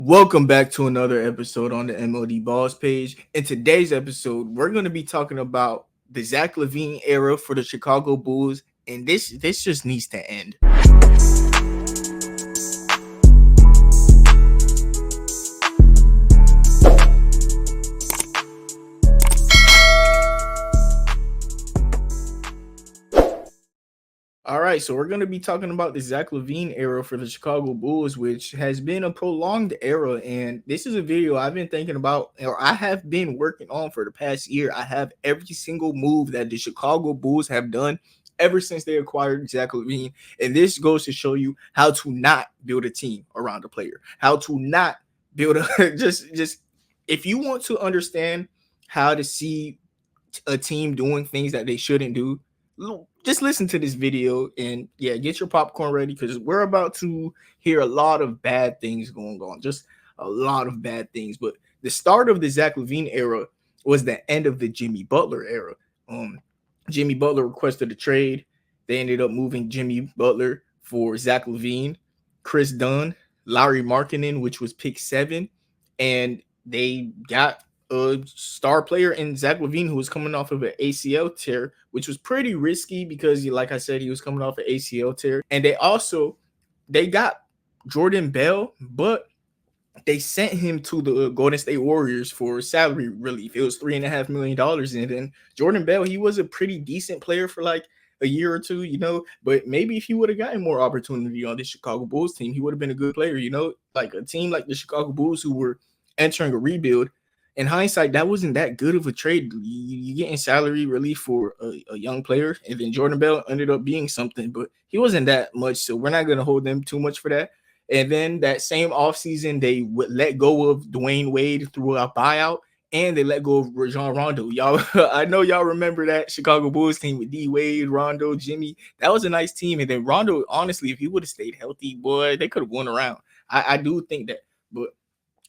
Welcome back to another episode on the MLD Balls page. In today's episode, we're going to be talking about the Zach Lavine era for the Chicago Bulls, and this just needs to end. All right, so we're going to be talking about the Zach Lavine era for the Chicago Bulls, which has been a prolonged era. And this is a video I've been thinking about, or I have been working on for the past year. I have every single move that the Chicago Bulls have done ever since they acquired Zach Lavine. And this goes to show you how to not build a team around a player, how to not build a just if you want to understand how to see a team doing things that they shouldn't do, just listen to this video and get your popcorn ready because we're about to hear a lot of bad things going on, just a lot of bad things. But the start of the Zach Lavine era was the end of the Jimmy Butler era. Jimmy Butler requested a trade. They ended up moving Jimmy Butler for Zach Lavine, Chris Dunn, Larry Markkinen, which was pick 7, and they got a star player in Zach Lavine who was coming off of an ACL tear, which was pretty risky because, like I said, he was coming off an ACL tear. And they got Jordan Bell, but they sent him to the Golden State Warriors for salary relief. It was $3.5 million. And then Jordan Bell, he was a pretty decent player for like a year or two, but maybe if he would have gotten more opportunity on the Chicago Bulls team, he would have been a good player, like a team like the Chicago Bulls who were entering a rebuild. In hindsight, that wasn't that good of a trade. You getting salary relief for a young player, and then Jordan Bell ended up being something, but he wasn't that much, so we're not going to hold them too much for that. And then that same offseason, they would let go of Dwayne Wade through a buyout, and they let go of Rajon Rondo. Y'all, I know y'all remember that Chicago Bulls team with D Wade, Rondo, Jimmy. That was a nice team. And then Rondo, honestly, if he would have stayed healthy, boy, they could have won around. I do think that, but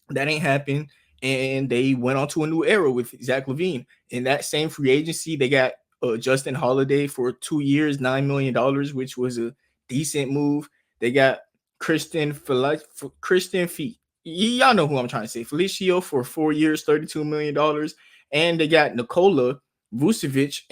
that ain't happened. And they went on to a new era with Zach Lavine. In that same free agency, they got Justin Holiday for 2 years, $9 million, which was a decent move. They got Christian Fee. Y'all know who I'm trying to say. Felicio for 4 years, $32 million. And they got Nikola Vucevic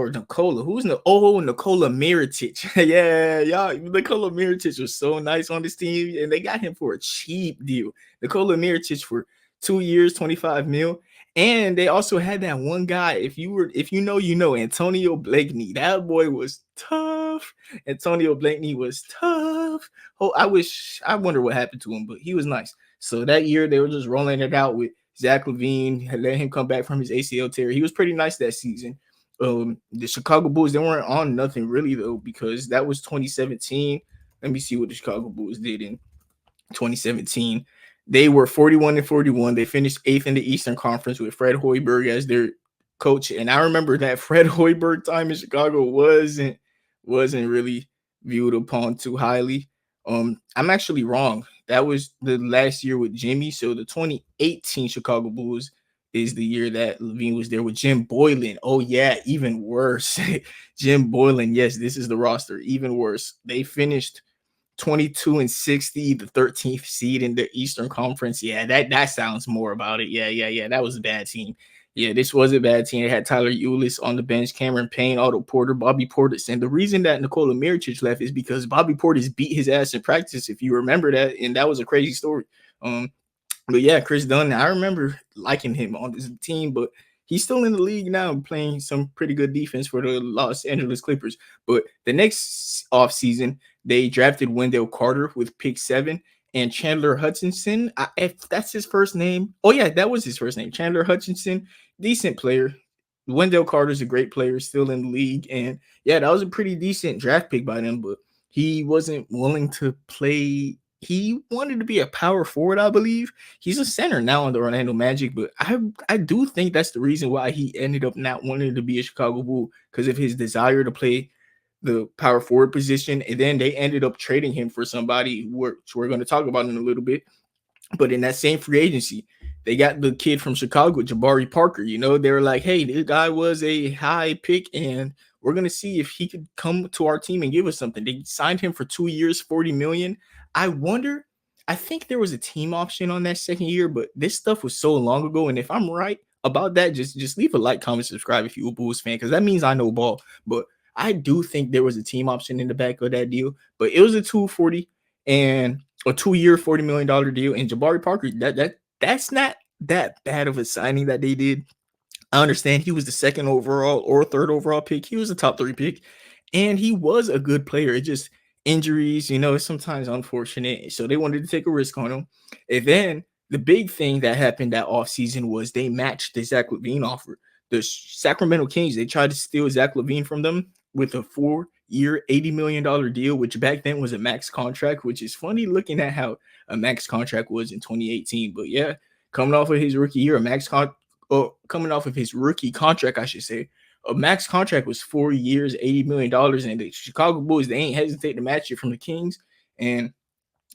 Nikola Mirotic. Yeah, y'all. Nikola Mirotic was so nice on this team, and they got him for a cheap deal. Nikola Mirotic for 2 years, 25 mil. And they also had that one guy. If you know, Antonio Blakeney. That boy was tough. Antonio Blakeney was tough. Oh, I wonder what happened to him, but he was nice. So that year they were just rolling it out with Zach Lavine, let him come back from his ACL tear. He was pretty nice that season. The Chicago Bulls, they weren't on nothing really though, because that was 2017. Let me see what the Chicago Bulls did in 2017. They were 41-41. They finished 8th in the Eastern Conference with Fred Hoiberg as their coach. And I remember that Fred Hoiberg time in Chicago wasn't really viewed upon too highly. I'm actually wrong. That was the last year with Jimmy. So the 2018 Chicago Bulls is the year that Lavine was there with Jim Boylan. Oh, yeah, even worse. Jim Boylan. Yes, this is the roster. Even worse. They finished 22-60, the 13th seed in the Eastern Conference. Yeah, that sounds more about it. Yeah. That was a bad team. Yeah, this was a bad team. It had Tyler Ulis on the bench, Cameron Payne, Otto Porter, Bobby Portis. And the reason that Nikola Mirotic left is because Bobby Portis beat his ass in practice, if you remember that. And that was a crazy story. But yeah, Chris Dunn, I remember liking him on this team, but he's still in the league now, playing some pretty good defense for the Los Angeles Clippers. But the next offseason, they drafted Wendell Carter with pick 7 and Chandler Hutchinson. If that's his first name. Oh, yeah, that was his first name. Chandler Hutchinson, decent player. Wendell Carter's a great player, still in the league. And yeah, that was a pretty decent draft pick by them, but he wasn't willing to play. He wanted to be a power forward, I believe. He's a center now on the Orlando Magic, but I do think that's the reason why he ended up not wanting to be a Chicago Bull, because of his desire to play the power forward position. And then they ended up trading him for somebody which we're going to talk about in a little bit. But in that same free agency, they got the kid from Chicago, Jabari Parker. They were like, hey, this guy was a high pick, and we're going to see if he could come to our team and give us something. They signed him for 2 years, $40 million. I wonder I think there was a team option on that second year, but this stuff was so long ago. And if I'm right about that, just leave a like, comment, subscribe if you're a Bulls fan, because that means I know ball. But I do think there was a team option in the back of that deal, but it was a 240 and a 2 year, $40 million deal. And Jabari Parker, that's not that bad of a signing that they did. I understand he was the second overall or third overall pick. He was a top three pick, and he was a good player. It just injuries, it's sometimes unfortunate. So they wanted to take a risk on him. And then the big thing that happened that offseason was they matched the Zach Lavine offer. The Sacramento Kings, they tried to steal Zach Lavine from them with a 4 year, $80 million deal, which back then was a max contract, which is funny looking at how a max contract was in 2018. But yeah, coming off of his rookie year, coming off of his rookie contract, I should say, a max contract was 4 years, $80 million, and the Chicago Bulls, they ain't hesitate to match it from the Kings. And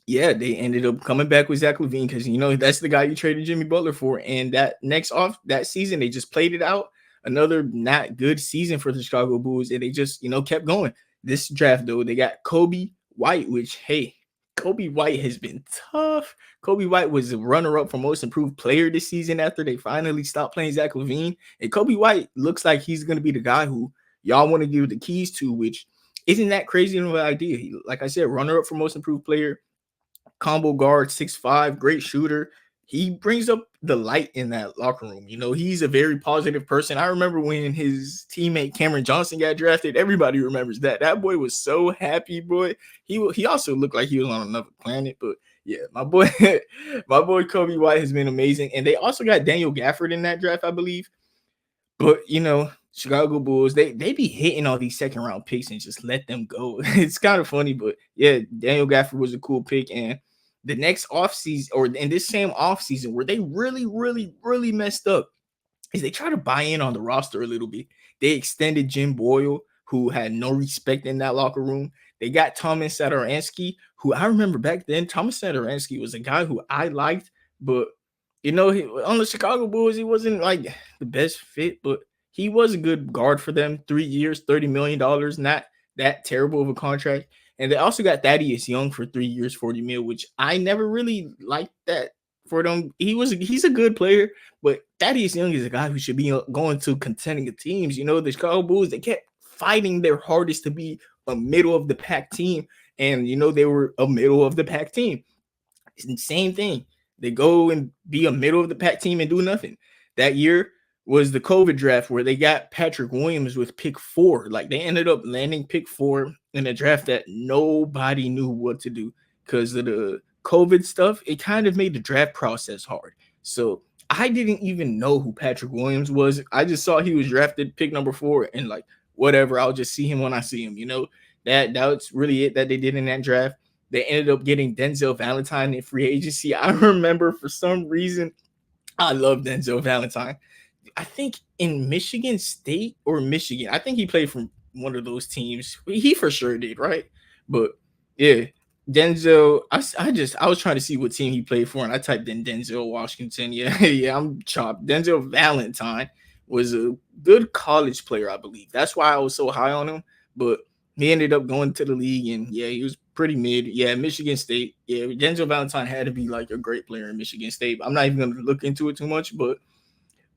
yeah, they ended up coming back with Zach Lavine because that's the guy you traded Jimmy Butler for. And that season, they just played it out. Another not good season for the Chicago Bulls, and they just kept going. This draft though, they got Kobe White, which hey, Kobe White has been tough. Kobe White was a runner-up for most improved player this season after they finally stopped playing Zach Lavine. And Kobe White looks like he's going to be the guy who y'all want to give the keys to, which isn't that crazy of an idea. He, like I said, runner-up for most improved player, combo guard, 6'5", great shooter. He brings up the light in that locker room. He's a very positive person. I remember when his teammate Cameron Johnson got drafted. Everybody remembers that. That boy was so happy, boy. He also looked like he was on another planet. But yeah, my boy, my boy Kobe White has been amazing. And they also got Daniel Gafford in that draft, I believe. But Chicago Bulls, they be hitting all these second round picks and just let them go. It's kind of funny, but yeah, Daniel Gafford was a cool pick. And the next offseason, or in this same offseason, where they really, really, really messed up, is they try to buy in on the roster a little bit. They extended Jim Boyle, who had no respect in that locker room. They got Thomas Satoransky, who I remember back then. Thomas Satoransky was a guy who I liked, but on the Chicago Bulls, he wasn't like the best fit, but he was a good guard for them. 3 years, $30 million, not that terrible of a contract. And they also got Thaddeus Young for 3 years, 40 mil, which I never really liked that for them. He's a good player, but Thaddeus Young is a guy who should be going to contending teams. The Chicago Bulls, they kept fighting their hardest to be a middle of the pack team, and they were a middle of the pack team. It's the same thing. They go and be a middle of the pack team and do nothing. That year was the COVID draft where they got Patrick Williams with pick 4. Like they ended up landing pick 4 in a draft that nobody knew what to do because of the COVID stuff. It kind of made the draft process hard. So I didn't even know who Patrick Williams was. I just saw he was drafted pick number 4 and like, whatever, I'll just see him when I see him. That's really it that they did in that draft. They ended up getting Denzel Valentine in free agency. I remember for some reason, I love Denzel Valentine. I think in Michigan State or Michigan. I think he played for one of those teams. He for sure did, right? But yeah, Denzel. I was trying to see what team he played for, and I typed in Denzel Washington. Yeah, yeah, I'm chopped. Denzel Valentine was a good college player, I believe. That's why I was so high on him. But he ended up going to the league, and yeah, he was pretty mid. Yeah, Michigan State. Yeah, Denzel Valentine had to be like a great player in Michigan State. I'm not even going to look into it too much, but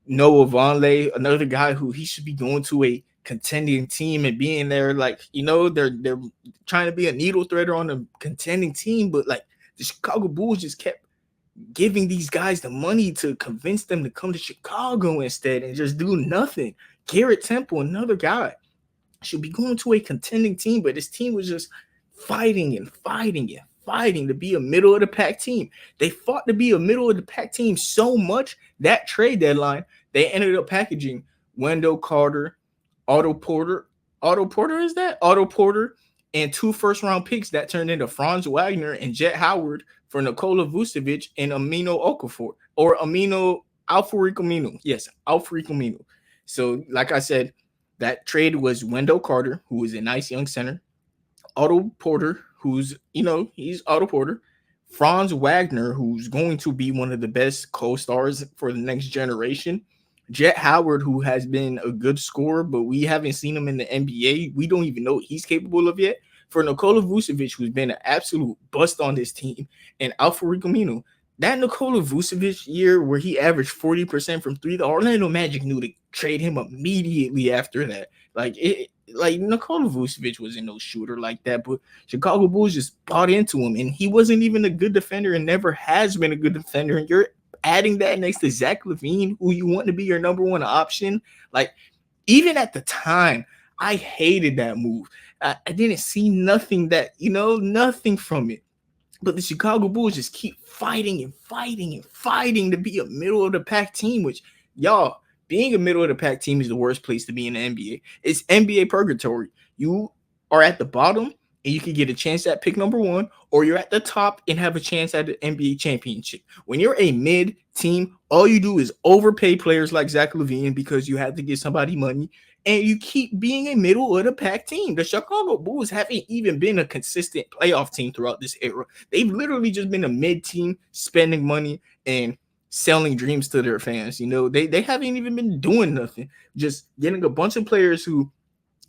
Noah Vonleh, another guy who he should be going to a contending team and being there, like they're trying to be a needle threader on a contending team, but like the Chicago Bulls just kept giving these guys the money to convince them to come to Chicago instead and just do nothing. Garrett Temple, another guy, should be going to a contending team, but this team was just fighting and fighting and fighting to be a middle of the pack team. They fought to be a middle of the pack team so much that trade deadline, they ended up packaging Wendell Carter, Otto Porter, and 2 first-round picks that turned into Franz Wagner and Jet Howard for Nikola Vucevic and Amino Okafor, or Alfariq Amino. Yes, Alfariq Amino. So, like I said, that trade was Wendell Carter, who is a nice young center, Otto Porter, who's, he's Otto Porter, Franz Wagner, who's going to be one of the best co-stars for the next generation, Jet Howard, who has been a good scorer, but we haven't seen him in the NBA. We don't even know what he's capable of yet. for Nikola Vucevic, who's been an absolute bust on this team, and Alfred Camino. That Nikola Vucevic year where he averaged 40% from three, the Orlando Magic knew to trade him immediately after that. Like Nikola Vucevic wasn't no shooter like that, but Chicago Bulls just bought into him, and he wasn't even a good defender and never has been a good defender. And you're adding that next to Zach Lavine, who you want to be your number one option. Like, even at the time, I hated that move. I didn't see nothing nothing from it. But the Chicago Bulls just keep fighting and fighting and fighting to be a middle of the pack team, which, y'all, being a middle of the pack team is the worst place to be in the NBA. It's NBA purgatory. You are at the bottom and you can get a chance at pick number one, or you're at the top and have a chance at the NBA championship. When you're a mid team, all you do is overpay players like Zach Lavine because you have to give somebody money, and you keep being a middle of the pack team. The Chicago Bulls haven't even been a consistent playoff team throughout this era. They've literally just been a mid team spending money and selling dreams to their fans. They haven't even been doing nothing, just getting a bunch of players who,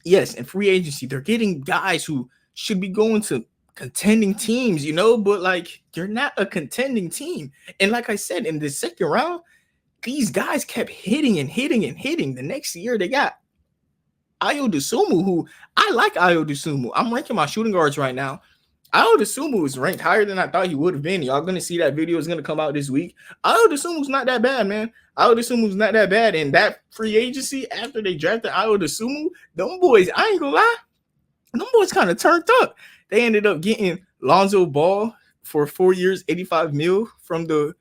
yes, in free agency, they're getting guys who should be going to contending teams, but like, you're not a contending team. And like I said, in the second round, these guys kept hitting and hitting and hitting. The next year, they got Ayo Dosunmu, who I like. Ayo Dosunmu. I'm ranking my shooting guards right now. Ayo Dosunmu is ranked higher than I thought he would have been. Y'all gonna see that video is gonna come out this week. Ayo Dosunmu's not that bad, man. Ayo Dosunmu's not that bad. And that free agency after they drafted Ayo Dosunmu, them boys, I ain't gonna lie, them boys kind of turned up. They ended up getting Lonzo Ball for 4 years, 85 mil from the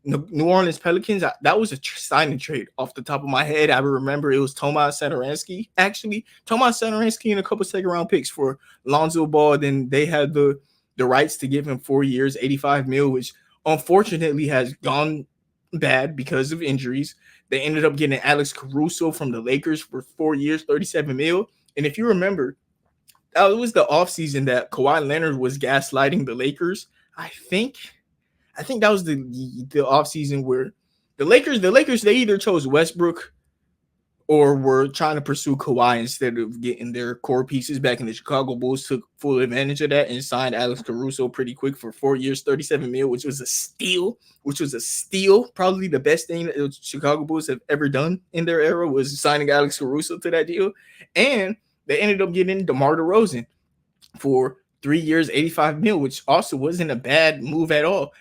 New Orleans Pelicans. That was a signing trade off the top of my head. I remember it was Tomas Satoransky, actually. Tomas Satoransky and a couple second round picks for Lonzo Ball. Then they had the rights to give him 4 years, 85 mil, which unfortunately has gone bad because of injuries. They ended up getting Alex Caruso from the Lakers for 4 years, 37 mil. And if you remember, that was the offseason that Kawhi Leonard was gaslighting the Lakers. I think that was the offseason where the Lakers, they either chose Westbrook or were trying to pursue Kawhi instead of getting their core pieces back. And the Chicago Bulls took full advantage of that and signed Alex Caruso pretty quick for 4 years, 37 mil, which was a steal. Probably the best thing that the Chicago Bulls have ever done in their era was signing Alex Caruso to that deal. And they ended up getting DeMar DeRozan for 3 years, 85 mil, which also wasn't a bad move at all.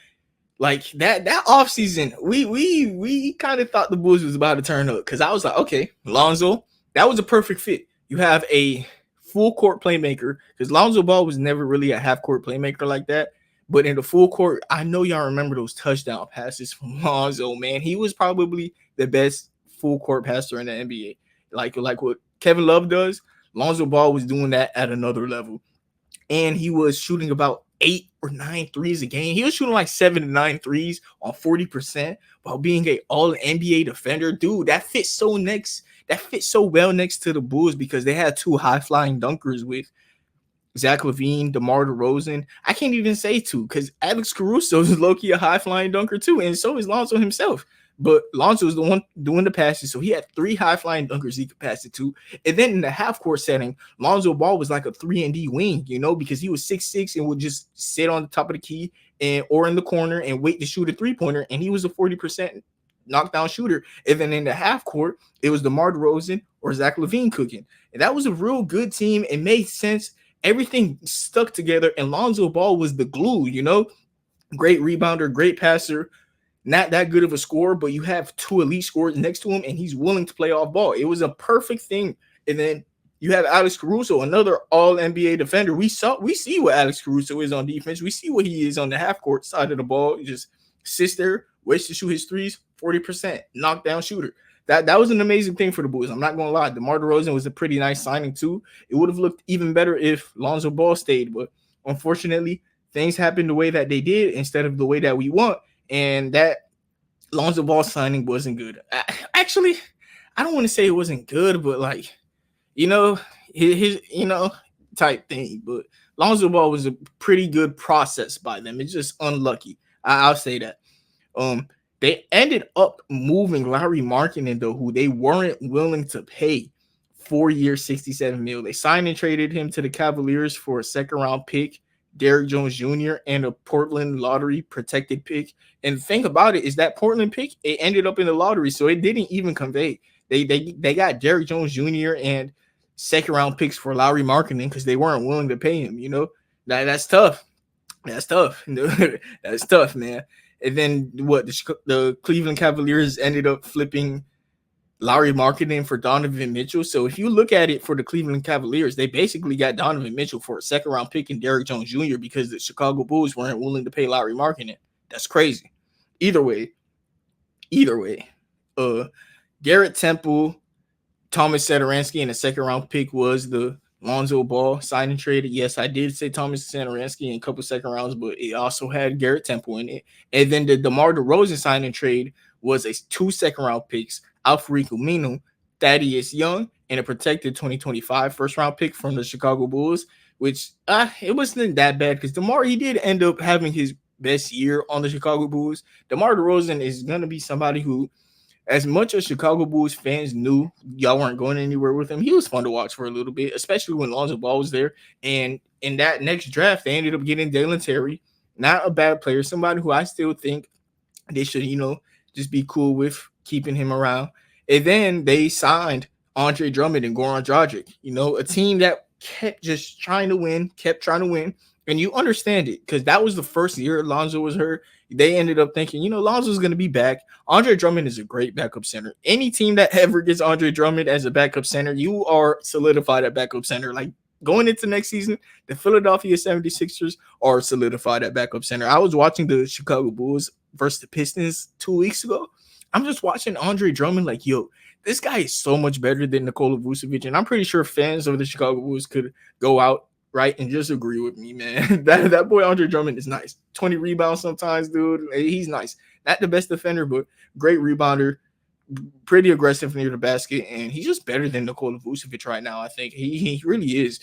Like that offseason, we kind of thought the Bulls was about to turn up, because I was like, okay, Lonzo, that was a perfect fit. You have a full court playmaker, because Lonzo Ball was never really a half court playmaker like that. But in the full court, I know y'all remember those touchdown passes from Lonzo, man. He was probably the best full court passer in the NBA. Like what Kevin Love does, Lonzo Ball was doing that at another level. And he was shooting about 8 or 9 threes a game. He was shooting like 7 to 9 threes on 40% while being a all NBA defender. Dude, that fits so well next to the Bulls, because they had two high flying dunkers with Zach Lavine, DeMar DeRozan. I can't even say two, because Alex Caruso is low-key a high flying dunker too, and so is Lonzo himself. But Lonzo was the one doing the passes, so he had 3 high-flying dunkers he could pass it to. And then in the half-court setting, Lonzo Ball was like a 3-and-D wing, because he was 6'6" and would just sit on the top of the key or in the corner and wait to shoot a three-pointer, and he was a 40% knockdown shooter. And then in the half-court, it was DeMar DeRozan or Zach Lavine cooking. And that was a real good team. It made sense. Everything stuck together, and Lonzo Ball was the glue, Great rebounder, great passer. Not that good of a scorer, but you have 2 elite scorers next to him, and he's willing to play off ball. It was a perfect thing. And then you have Alex Caruso, another all-NBA defender. We see what Alex Caruso is on defense. We see what he is on the half-court side of the ball. He just sits there, waits to shoot his threes, 40%, knockdown shooter. That was an amazing thing for the Bulls. I'm not going to lie. DeMar DeRozan was a pretty nice signing too. It would have looked even better if Lonzo Ball stayed, but unfortunately, things happened the way that they did instead of the way that we want. And that Lonzo Ball signing wasn't good. Actually, I don't want to say it wasn't good, but his type thing. But Lonzo Ball was a pretty good process by them. It's just unlucky. I'll say that. They ended up moving Larry Markkinen, though, who they weren't willing to pay 4 years, 67 mil. They signed and traded him to the Cavaliers for a second round pick, Derrick Jones Jr., and a Portland lottery protected pick. And the thing about it is that Portland pick, it ended up in the lottery, so it didn't even convey. They got Derrick Jones Jr. and second round picks for Lowry marketing because they weren't willing to pay him. That's tough. That's tough. That's tough, man. And then what? The Cleveland Cavaliers ended up flipping Lowry marketing for Donovan Mitchell. So if you look at it for the Cleveland Cavaliers, they basically got Donovan Mitchell for a second round pick and Derrick Jones Jr. because the Chicago Bulls weren't willing to pay Lowry marketing. That's crazy. Either way, Garrett Temple, Thomas Satoransky, and the second round pick was the Lonzo Ball signed and traded. Yes, I did say Thomas Satoransky in a couple second rounds, but it also had Garrett Temple in it. And then the DeMar DeRozan sign and trade was a 2 second round picks, Alfred Camino, Thaddeus Young, and a protected 2025 first round pick from the Chicago Bulls, which it wasn't that bad because DeMar, he did end up having his best year on the Chicago Bulls. DeMar DeRozan is going to be somebody who, as much as Chicago Bulls fans knew y'all weren't going anywhere with him, he was fun to watch for a little bit, especially when Lonzo Ball was there. And in that next draft, they ended up getting Dalen Terry, not a bad player, somebody who I still think they should, just be cool with keeping him around. And then they signed Andre Drummond and Goran Dragic, a team that kept just trying to win, And you understand it because that was the first year Lonzo was hurt. They ended up thinking, Lonzo's going to be back. Andre Drummond is a great backup center. Any team that ever gets Andre Drummond as a backup center, you are solidified at backup center. Like going into next season, the Philadelphia 76ers are solidified at backup center. I was watching the Chicago Bulls versus the Pistons 2 weeks ago. I'm just watching Andre Drummond like, yo, this guy is so much better than Nikola Vucevic. And I'm pretty sure fans of the Chicago Bulls could go out right and just agree with me, man. that boy Andre Drummond is nice. 20 rebounds sometimes, dude. He's nice. Not the best defender, but great rebounder, pretty aggressive near the basket, and he's just better than Nikola Vucevic right now. I think he really is.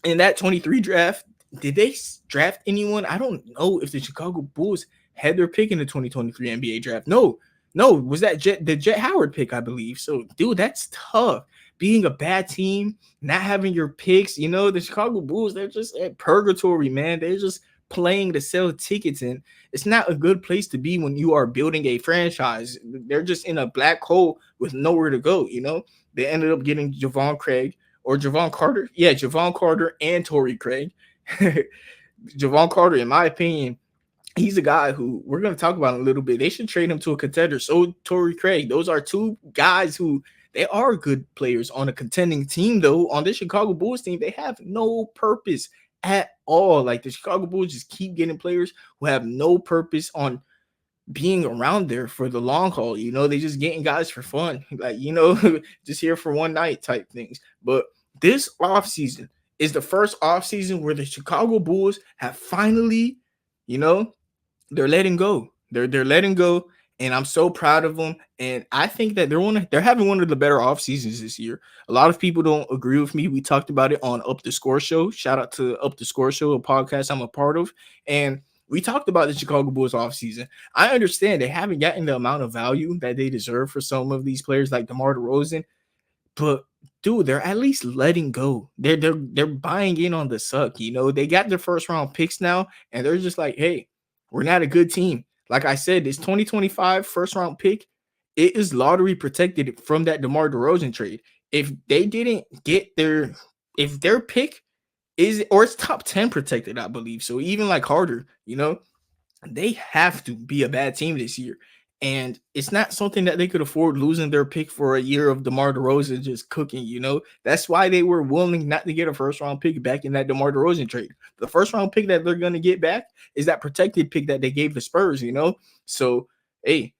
In that 23 draft, did they draft anyone? I don't know if the Chicago Bulls had their pick in the 2023 NBA draft. No, was that the Jet Howard pick, I believe. So, dude, that's tough. Being a bad team, not having your picks, the Chicago Bulls, they're just at purgatory, man. They're just playing to sell tickets, and it's not a good place to be when you are building a franchise. They're just in a black hole with nowhere to go, They ended up getting Javon Carter. Yeah, Javon Carter and Torrey Craig. Javon Carter, in my opinion, he's a guy who we're going to talk about in a little bit. They should trade him to a contender. So Torrey Craig, those are two guys who they are good players on a contending team, though. On the Chicago Bulls team, they have no purpose at all. Like the Chicago Bulls just keep getting players who have no purpose on being around there for the long haul. They just getting guys for fun, like, just here for one night type things. But this offseason is the first offseason where the Chicago Bulls have finally, they're letting go. They're letting go. And I'm so proud of them. And I think that they're having one of the better off seasons this year. A lot of people don't agree with me. We talked about it on Up the Score Show. Shout out to Up the Score Show, a podcast I'm a part of. And we talked about the Chicago Bulls offseason. I understand they haven't gotten the amount of value that they deserve for some of these players like DeMar DeRozan. But dude, they're at least letting go. They're buying in on the suck. They got their first round picks now, and they're just like, hey, we're not a good team. Like I said, this 2025 first round pick, it is lottery protected from that DeMar DeRozan trade. If they didn't get if their pick is, or it's top 10 protected, I believe. So even like Harder, they have to be a bad team this year. And it's not something that they could afford losing their pick for a year of DeMar DeRozan just cooking, That's why they were willing not to get a first-round pick back in that DeMar DeRozan trade. The first-round pick that they're going to get back is that protected pick that they gave the Spurs, So, hey,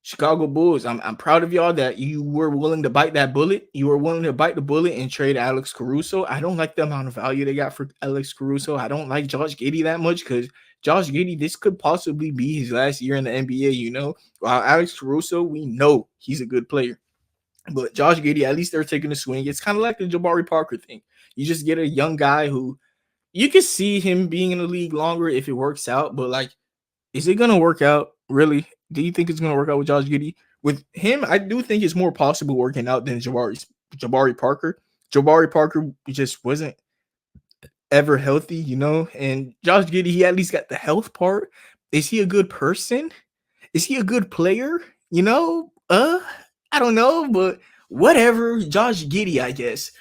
Chicago Bulls, I'm proud of y'all that you were willing to bite that bullet. You were willing to bite the bullet and trade Alex Caruso. I don't like the amount of value they got for Alex Caruso. I don't like Josh Giddey that much because Josh Giddey, this could possibly be his last year in the NBA, While Alex Caruso, we know he's a good player. But Josh Giddey, at least they're taking a swing. It's kind of like the Jabari Parker thing. You just get a young guy who you can see him being in the league longer if it works out. But, like, is it going to work out? Really? Do you think it's going to work out with Josh Giddey? With him, I do think it's more possible working out than Jabari's Jabari Parker. Jabari Parker just wasn't ever healthy, and Josh Giddey, he at least got the health part. Is he a good person? Is he a good player? I don't know, but whatever. Josh Giddey, I guess.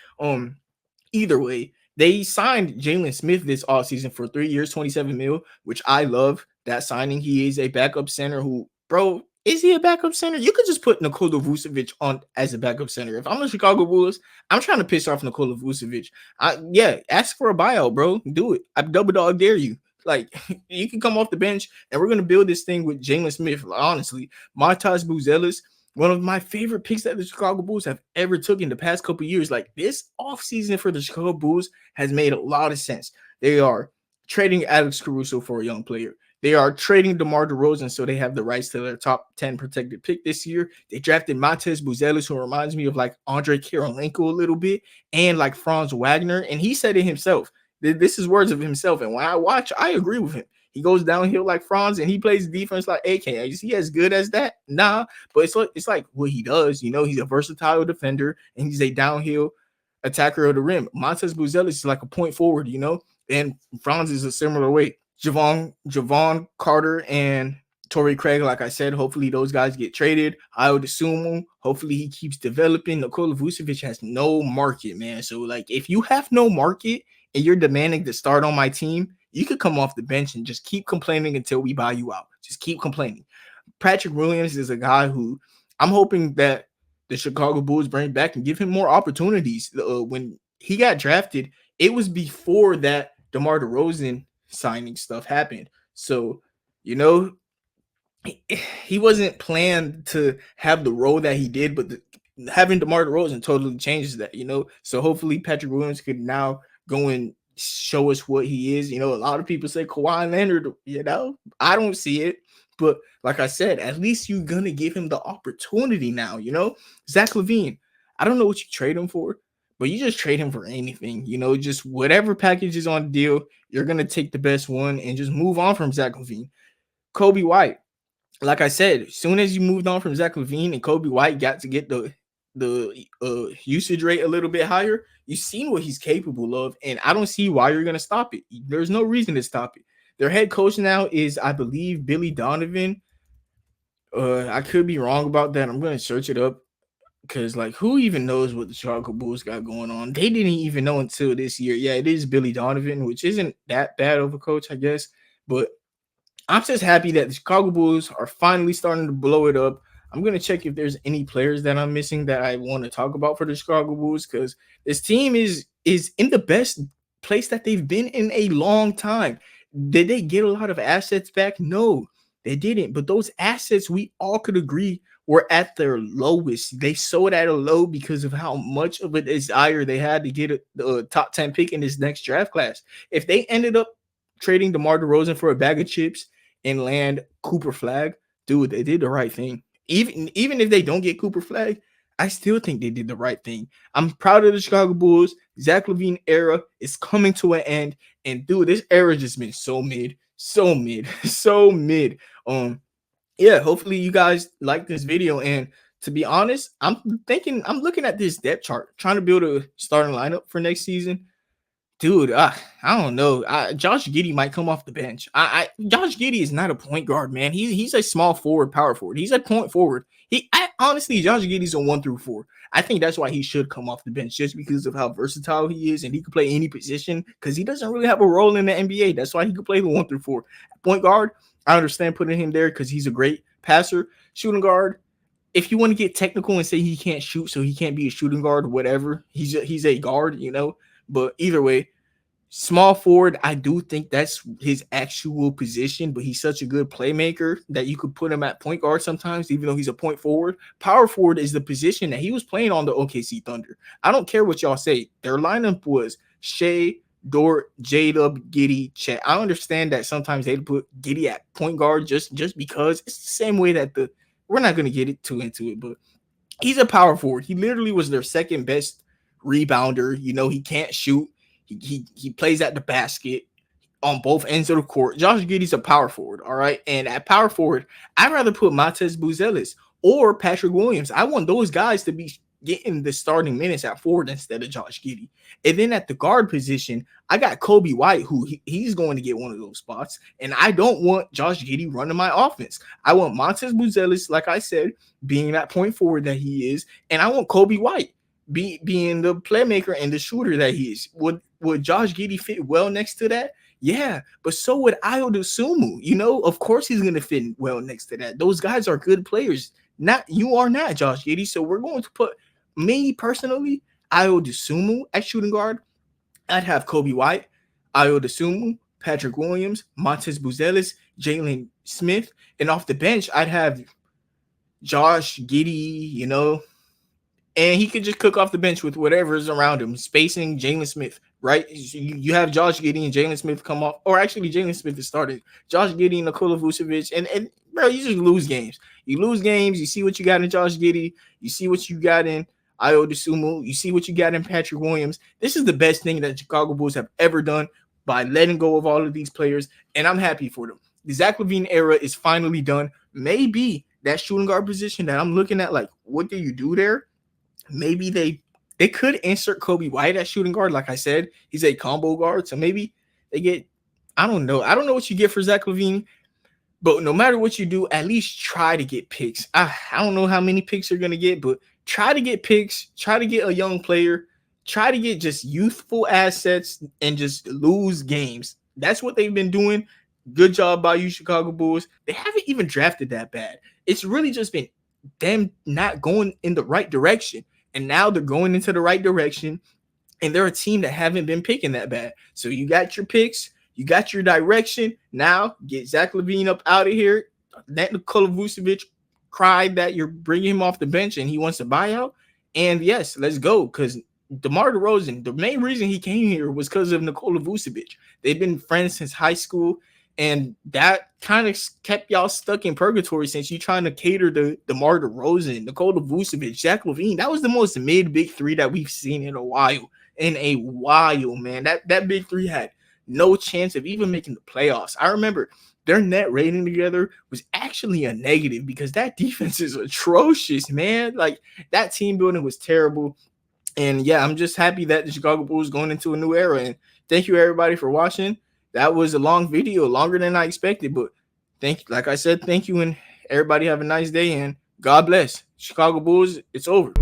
Either way, they signed Jalen Smith this offseason for 3 years, 27 mil, which I love that signing. He is a backup center who, bro, is he a backup center? You could just put Nikola Vucevic on as a backup center. If I'm the Chicago Bulls, I'm trying to piss off Nikola Vucevic. Yeah, ask for a buyout, bro. Do it. I double dog dare you. Like, you can come off the bench and we're going to build this thing with Jalen Smith. Honestly, Montas Buzelis, one of my favorite picks that the Chicago Bulls have ever took in the past couple years. Like, this offseason for the Chicago Bulls has made a lot of sense. They are trading Alex Caruso for a young player. They are trading DeMar DeRozan so they have the rights to their top 10 protected pick this year. They drafted Montas Buzelis, who reminds me of like Andre Kirilenko a little bit, and like Franz Wagner. And he said it himself. This is words of himself. And when I watch, I agree with him. He goes downhill like Franz and he plays defense like AK. Is he as good as that? Nah, but it's like what he does. He's a versatile defender and he's a downhill attacker of the rim. Montas Buzelis is like a point forward, and Franz is a similar way. Javon Carter and Torrey Craig, like I said, hopefully those guys get traded. I would assume hopefully he keeps developing. Nikola Vucevic has no market, man. So like if you have no market and you're demanding to start on my team, you could come off the bench and just keep complaining until we buy you out. Just keep complaining. Patrick Williams is a guy who I'm hoping that the Chicago Bulls bring back and give him more opportunities. When he got drafted, it was before that DeMar DeRozan signing stuff happened. So, he wasn't planned to have the role that he did, but having DeMar DeRozan totally changes that, So hopefully Patrick Williams could now go and show us what he is. A lot of people say Kawhi Leonard, I don't see it. But like I said, at least you're going to give him the opportunity now, Zach Lavine, I don't know what you trade him for, but you just trade him for anything, just whatever package is on the deal, you're going to take the best one and just move on from Zach Lavine. Kobe White, like I said, as soon as you moved on from Zach Lavine and Kobe White got to get the usage rate a little bit higher, you've seen what he's capable of, and I don't see why you're going to stop it. There's no reason to stop it. Their head coach now is, I believe, Billy Donovan. I could be wrong about that. I'm going to search it up because, like, who even knows what the Chicago Bulls got going on? They didn't even know until this year. Yeah, it is Billy Donovan, which isn't that bad of a coach, I guess, but I'm just happy that the Chicago Bulls are finally starting to blow it up. I'm going to check if there's any players that I'm missing that I want to talk about for the Chicago Bulls, because this team is in the best place that they've been in a long time. Did they get a lot of assets back? No, they didn't. But those assets, we all could agree, were at their lowest. They sold at a low because of how much of a desire they had to get a top 10 pick in this next draft class. If they ended up trading DeMar DeRozan for a bag of chips and land Cooper Flag, dude, they did the right thing. Even if they don't get Cooper Flag, I still think they did the right thing. I'm proud of the Chicago Bulls. Zach Lavine era is coming to an end. And dude, this era just been so mid. Yeah, hopefully you guys like this video. And to be honest, I'm looking at this depth chart, trying to build a starting lineup for next season. Dude, I don't know. Josh Giddey might come off the bench. Josh Giddey is not a point guard, man. He's a small forward, power forward. He's a point forward. Honestly, Josh Giddey's a 1 through 4. I think that's why he should come off the bench, just because of how versatile he is, and he can play any position because he doesn't really have a role in the NBA. That's why he could play the 1 through 4. Point guard, I understand putting him there because he's a great passer. Shooting guard, if you want to get technical and say he can't shoot, so he can't be a shooting guard, whatever. He's a guard, But either way, small forward, I do think that's his actual position, but he's such a good playmaker that you could put him at point guard sometimes, even though he's a point forward. Power forward is the position that he was playing on the OKC Thunder. I don't care what y'all say. Their lineup was Shea, Dort, J-Dub, Giddey, Chet. I understand that sometimes they put Giddey at point guard just because it's the same way that we're not going to get it too into it, but he's a power forward. He literally was their second best rebounder. He can't shoot. He plays at the basket on both ends of the court. Josh Giddey's a power forward, all right? And at power forward, I'd rather put Montas Buzelis or Patrick Williams. I want those guys to be getting the starting minutes at forward instead of Josh Giddey. And then at the guard position, I got Kobe White, who he's going to get one of those spots. And I don't want Josh Giddey running my offense. I want Montez Buzelis, like I said, being that point forward that he is. And I want Kobe White being the playmaker and the shooter that he is. Would Josh Giddey fit well next to that? Yeah, but so would Ayo Dosunmu. You know, of course he's going to fit well next to that. Those guys are good players. Not you are not Josh Giddey. So we're going to put me personally, Ayo Dosunmu at shooting guard. I'd have Kobe White, Ayo Dosunmu, Patrick Williams, Montez Buzelis, Jalen Smith, and off the bench I'd have Josh Giddey. You know, and he could just cook off the bench with whatever's around him, spacing Jalen Smith, right? You have Josh Giddey and Jalen Smith come off, or actually Jalen Smith has started. Josh Giddey, Nikola Vucevic, and bro, you just lose games. You lose games. You see what you got in Josh Giddey. You see what you got in Ayo Dosunmu. You see what you got in Patrick Williams. This is the best thing that the Chicago Bulls have ever done by letting go of all of these players, and I'm happy for them. The Zach Lavine era is finally done. Maybe that shooting guard position that I'm looking at, like, what do you do there? Maybe they could insert Kobe White at shooting guard. Like I said, he's a combo guard. So maybe they get, I don't know. I don't know what you get for Zach Lavine, but no matter what you do, at least try to get picks. I don't know how many picks you're going to get, but try to get picks. Try to get a young player. Try to get just youthful assets and just lose games. That's what they've been doing. Good job by you, Chicago Bulls. They haven't even drafted that bad. It's really just been them not going in the right direction. And now they're going into the right direction, and they're a team that haven't been picking that bad. So you got your picks, you got your direction. Now get Zach Lavine up out of here. Let Nikola Vucevic cry that you're bringing him off the bench and he wants to buy out. And yes, let's go, because DeMar DeRozan, the main reason he came here was because of Nikola Vucevic. They've been friends since high school, and that kind of kept y'all stuck in purgatory since you trying to cater to DeMar DeRozan, Nikola Vucevic, Zach Lavine. That was the most mid big three that we've seen in a while. Man. That big three had no chance of even making the playoffs. I remember their net rating together was actually a negative because that defense is atrocious, man. Like, that team building was terrible. And yeah, I'm just happy that the Chicago Bulls going into a new era. And thank you everybody for watching. That was a long video, longer than I expected, but like I said, thank you, and everybody have a nice day, and God bless. Chicago Bulls, it's over.